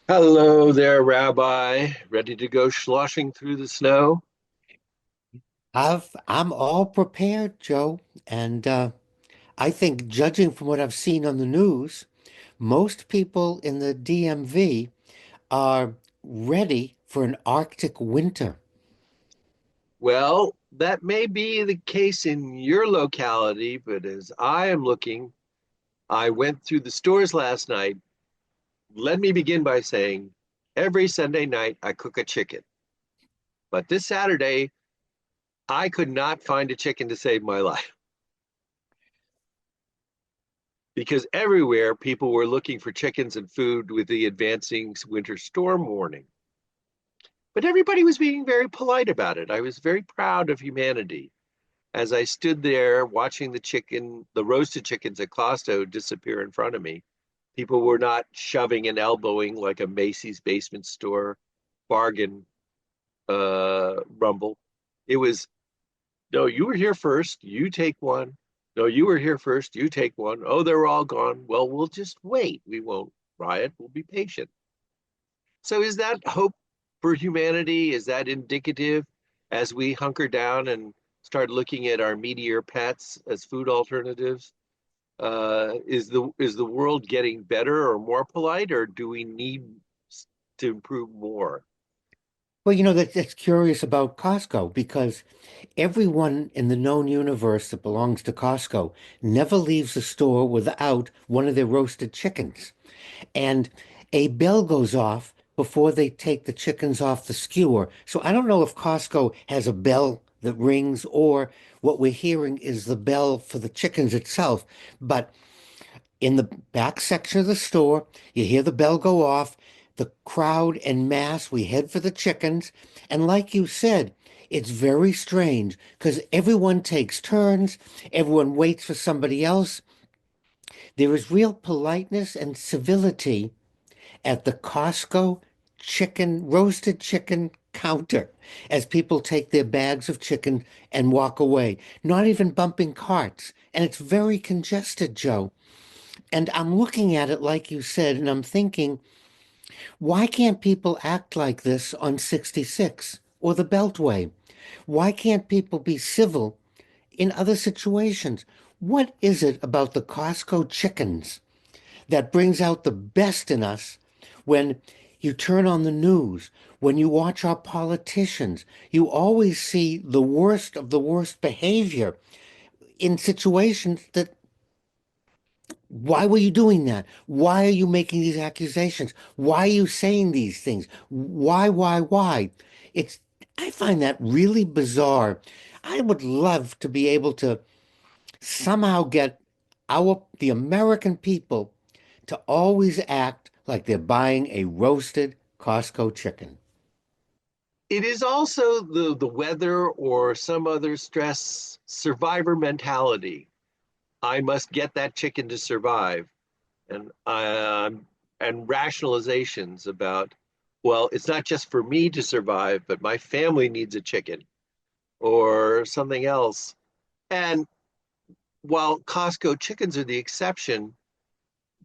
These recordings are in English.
Hello there, Rabbi. Ready to go sloshing through the snow? I'm all prepared, Joe, and I think judging from what I've seen on the news, most people in the DMV are ready for an Arctic winter. Well, that may be the case in your locality, but as I am looking, I went through the stores last night. Let me begin by saying every Sunday night I cook a chicken. But this Saturday, I could not find a chicken to save my life because everywhere people were looking for chickens and food with the advancing winter storm warning. But everybody was being very polite about it. I was very proud of humanity as I stood there watching the roasted chickens at Costco disappear in front of me. People were not shoving and elbowing like a Macy's basement store bargain rumble. It was, no, you were here first, you take one. No, you were here first, you take one. Oh, they're all gone. Well, we'll just wait. We won't riot. We'll be patient. So is that hope for humanity? Is that indicative as we hunker down and start looking at our meatier pets as food alternatives? Is the world getting better or more polite, or do we need to improve more? Well, that's curious about Costco because everyone in the known universe that belongs to Costco never leaves the store without one of their roasted chickens. And a bell goes off before they take the chickens off the skewer. So I don't know if Costco has a bell that rings or what we're hearing is the bell for the chickens itself. But in the back section of the store, you hear the bell go off, the crowd en masse, we head for the chickens. And like you said, it's very strange because everyone takes turns, everyone waits for somebody else. There is real politeness and civility at the Costco roasted chicken counter as people take their bags of chicken and walk away, not even bumping carts. And it's very congested, Joe. And I'm looking at it like you said, and I'm thinking, why can't people act like this on 66 or the Beltway? Why can't people be civil in other situations? What is it about the Costco chickens that brings out the best in us when you turn on the news, when you watch our politicians? You always see the worst of the worst behavior in situations that, why were you doing that? Why are you making these accusations? Why are you saying these things? Why? It's, I find that really bizarre. I would love to be able to somehow get the American people to always act like they're buying a roasted Costco chicken. It is also the weather or some other stress survivor mentality. I must get that chicken to survive, and and rationalizations about, well, it's not just for me to survive, but my family needs a chicken or something else. And while Costco chickens are the exception,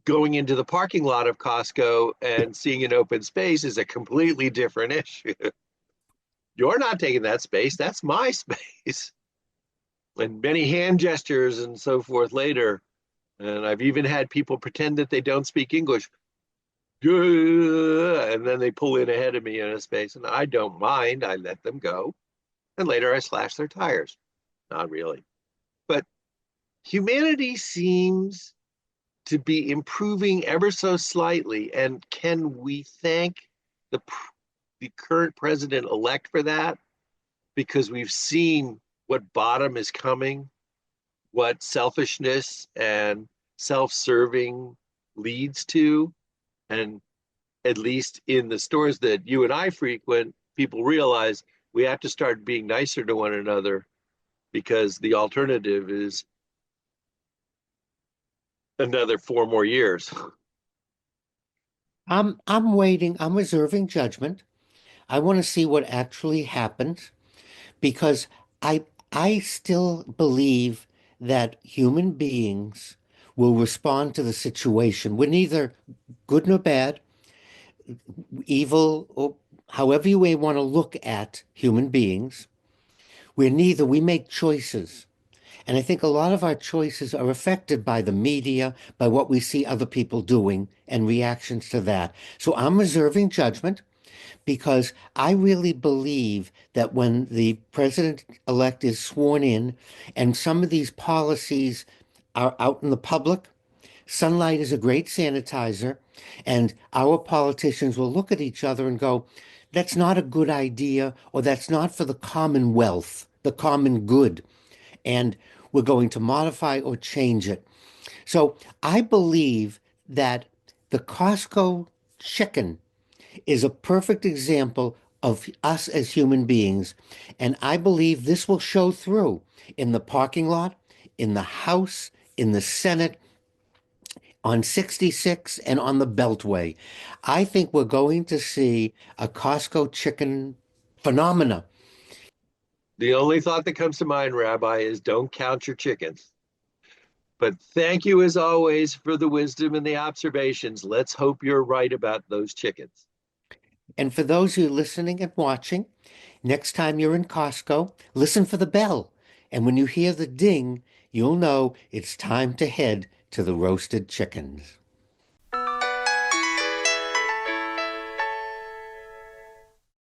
going into the parking lot of Costco and seeing an open space is a completely different issue. You're not taking that space, that's my space. And many hand gestures and so forth later. And I've even had people pretend that they don't speak English. And then they pull in ahead of me in a space, and I don't mind. I let them go. And later I slash their tires. Not really. But humanity seems to be improving ever so slightly. And can we thank the the current president elect for that? Because we've seen what bottom is coming, what selfishness and self-serving leads to, and at least in the stores that you and I frequent, people realize we have to start being nicer to one another because the alternative is another 4 more years. I'm waiting, I'm reserving judgment. I want to see what actually happens because I I still believe that human beings will respond to the situation. We're neither good nor bad. evil, or however you may want to look at human beings, we're neither. We make choices. And I think a lot of our choices are affected by the media, by what we see other people doing and reactions to that. So I'm reserving judgment because I really believe that when the president-elect is sworn in and some of these policies are out in the public, sunlight is a great sanitizer, and our politicians will look at each other and go, that's not a good idea, or that's not for the commonwealth, the common good. And we're going to modify or change it. So I believe that the Costco chicken is a perfect example of us as human beings. And I believe this will show through in the parking lot, in the House, in the Senate, on 66, and on the Beltway. I think we're going to see a Costco chicken phenomena. The only thought that comes to mind, Rabbi, is don't count your chickens. But thank you as always for the wisdom and the observations. Let's hope you're right about those chickens. And for those of you listening and watching, next time you're in Costco, listen for the bell. And when you hear the ding, you'll know it's time to head to the roasted chickens.